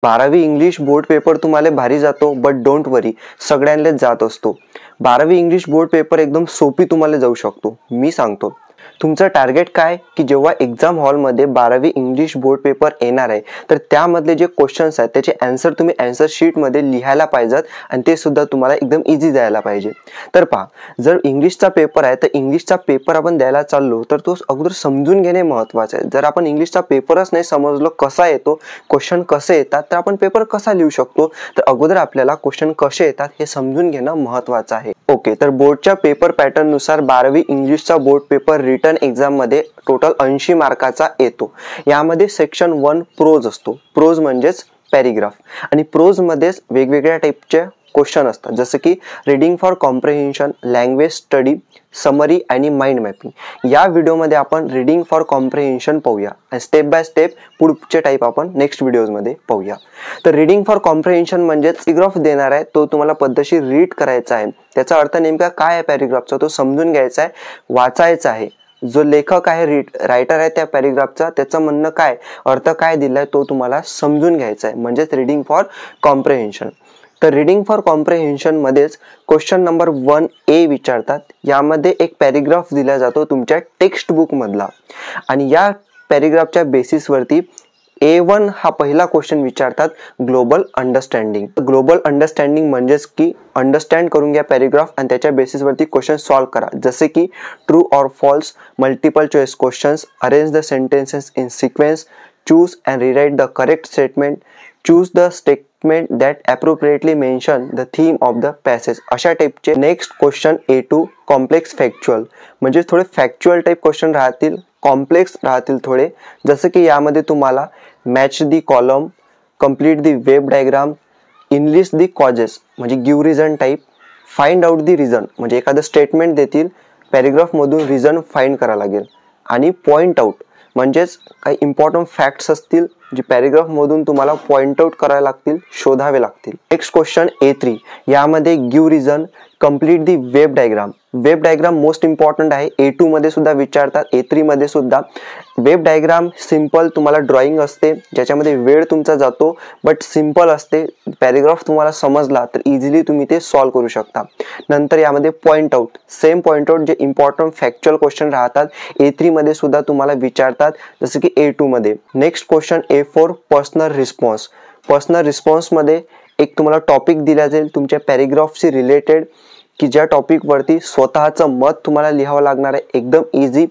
12वी English board paper तुम्हाला भारी जातो, बट डोंट वरी, सगळ्यांनाच जात असतो. 12वी इंग्लिश बोर्ड पेपर एकदम सोपी तुम्हाला जाऊ शकतो. मी सांगतो तुमचं टार्गेट काय की जेव्हा एक्झाम हॉलमध्ये 12वी इंग्लिश बोर्ड पेपर येणार आहे तर त्यामधले जे क्वेश्चन्स आहेत त्याचे आन्सर तुम्ही आन्सर शीटमध्ये लिहायला पाहिजेत आणि ते सुद्धा तुम्हाला एकदम इझी जायला पाहिजे. तर पहा, जर इंग्लिशचा पेपर आहे तर इंग्लिशचा पेपर आपण द्यायला चाललो तर तो अगोदर समजून घेणे महत्त्वाचे आहे. जर आपण इंग्लिशचा पेपरच नाही समजलो कसा येतो, क्वेश्चन कसे येतात, तर आपण पेपर कसा लिहू शकतो. तर अगोदर आपल्याला क्वेश्चन कसे येतात हे समजून घेणं महत्त्वाचं आहे. ओके, तर बोर्डच्या पेपर पॅटर्न नुसार 12वी इंग्लिशचा बोर्ड पेपर रिटन एक्झाम मध्ये टोटल 80 मार्काचा येतो. यामध्ये सेक्शन 1 प्रोज असतो. प्रोज म्हणजेच पॅरेग्राफ, आणि प्रोज मध्येच वेगवेगळ्या टाईपचे क्वेश्चन असतात, जसं की reading for comprehension, language study, summary आणि माइंड मॅपिंग. या व्हिडिओमध्ये आपण रीडिंग फॉर कॉम्प्रिहेन्शन पाहूया आणि स्टेप बाय स्टेप पुढचे टाईप आपण नेक्स्ट व्हिडिओजमध्ये पाहूया. तर रीडिंग फॉर कॉम्प्रिहेन्शन म्हणजे पॅरेग्राफ देणार आहे, तो तुम्हाला पद्धतशीर रीड करायचा आहे. त्याचा अर्थ नेमका काय आहे पॅरेग्राफचा तो समजून घ्यायचा आहे, वाचायचा आहे. जो लेखक आहे, रायटर आहे त्या पॅरेग्राफचा, त्याचं म्हणणं काय, अर्थ काय दिलाय तो तुम्हाला समजून घ्यायचा आहे, म्हणजेच रीडिंग फॉर कॉम्प्रिहेन्शन. तर रीडिंग फॉर कॉम्प्रिहेन्शन मध्येच क्वेश्चन नंबर 1A विचारतात. यामध्ये एक पॅरेग्राफ दिला जातो तुमच्या टेक्स्ट बुक मधला, आणि या पॅरेग्राफच्या बेसिसवरती A1 हा पहिला क्वेश्चन विचारतात, ग्लोबल अंडरस्टँडिंग. ग्लोबल अंडरस्टँडिंग म्हणजेच की अंडरस्टँड करून घ्या पॅरेग्राफ आणि त्याच्या बेसिसवरती क्वेश्चन सॉल्व्ह करा, जसे की true or false, multiple choice questions, arrange the sentences in sequence, choose and rewrite the correct statement, choose the statement that appropriately mention the theme of the passage, अशा टाईपचे. Next question A2 complex factual, म्हणजे थोडे factual type question राहतील, complex राहतील थोडे, जसं की यामध्ये तुम्हाला match the column, complete the web diagram, enlist the causes म्हणजे give reason type, find out the reason म्हणजे एखादं स्टेटमेंट देतील, पॅरेग्राफमधून रिझन फाइंड करावं लागेल, आणि पॉइंट आउट म्हणजेच काही इम्पॉर्टंट फॅक्ट्स असतील जे पॅरेग्राफमधून तुम्हाला पॉइंट आउट करावे लागतील, शोधावे लागतील. नेक्स्ट क्वेश्चन A3, यामध्ये give reason, complete the web diagram. Web diagram most important आहे, A2 मध्ये सुद्धा विचारतात, A3 मध्ये सुद्धा. वेब डायग्राम सिंपल तुम्हाला ड्रॉइंग असते ज्याच्यामध्ये वेळ तुमचा जातो, बट सिंपल असते. पॅरेग्राफ तुम्हाला समजला तर इझिली तुम्ही ते सॉल्व्ह करू शकता. नंतर यामध्ये point out, same point out जे इम्पॉर्टंट फॅक्च्युअल क्वेश्चन राहतात A3 मध्ये सुद्धा तुम्हाला विचारतात, जसं की A2 मध्ये. Next question A4 personal response. Personal response मध्ये एक तुम्हाला टॉपिक दिला जाईल तुमच्या पॅरेग्राफशी रिलेटेड, की ज्या टॉपिकवरती स्वतःचं मत तुम्हाला लिहावं लागणार आहे, एकदम इझी.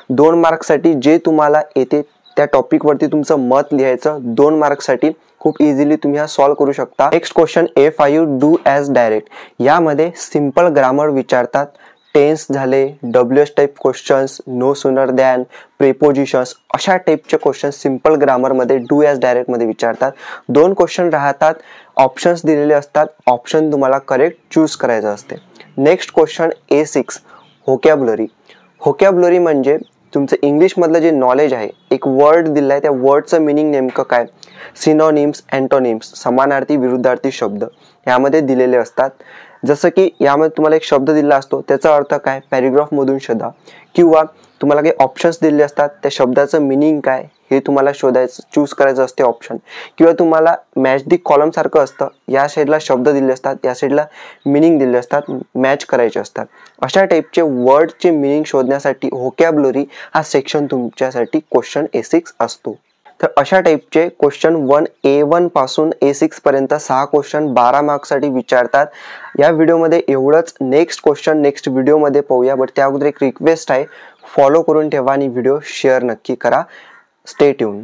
2 मार्कसाठी जे तुम्हाला येते त्या टॉपिकवरती तुमचं मत लिहायचं, 2 मार्कसाठी खूप इझिली तुम्ही हा सॉल्व्ह करू शकता. Next question A5 do as direct. यामध्ये सिंपल ग्रामर विचारतात, टेन्स झाले, WH type questions, no sooner than, prepositions, अशा टाईपचे क्वेश्चन सिंपल ग्रामरमध्ये डू ॲज डायरेक्टमध्ये विचारतात. 2 क्वेश्चन राहतात, ऑप्शन्स दिलेले असतात, ऑप्शन तुम्हाला करेक्ट चूज करायचं असते. Next question A6 vocabulary. Vocabulary म्हणजे तुमचं इंग्लिशमधलं जे नॉलेज आहे, एक वर्ड दिलं आहे त्या वर्डचं मिनिंग नेमकं काय, सिनोनिम्स, अँटोनिम्स, समानार्थी विरुद्धार्थी शब्द यामध्ये दिलेले असतात. जसं की यामध्ये तुम्हाला एक शब्द दिला असतो, त्याचा अर्थ काय पॅरेग्राफमधून शोधा, किंवा तुम्हाला काही ऑप्शन्स दिले असतात, त्या शब्दाचं मिनिंग काय हे तुम्हाला शोधायचं, चूज करायचं असते ऑप्शन, किंवा तुम्हाला मॅच दी कॉलम सारखं असतं, या साईडला शब्द दिले असतात, या साईडला मिनिंग दिले असतात, मॅच करायचे असतात. अशा टाईपचे वर्डचे मिनिंग शोधण्यासाठी व्होकॅब्युलरी हा सेक्शन तुमच्यासाठी क्वेश्चन A6 असतो. तर अशा टाईपचे क्वेश्चन A1 पासून A6 पर्यंत 6 क्वेश्चन 12 मार्क्ससाठी विचारतात. या व्हिडिओमध्ये एवढंच. नेक्स्ट क्वेश्चन नेक्स्ट व्हिडिओमध्ये पाहूया, बट त्या अगोदर एक रिक्वेस्ट आहे, फॉलो करून ठेवा आणि व्हिडिओ शेअर नक्की करा. Stay tune.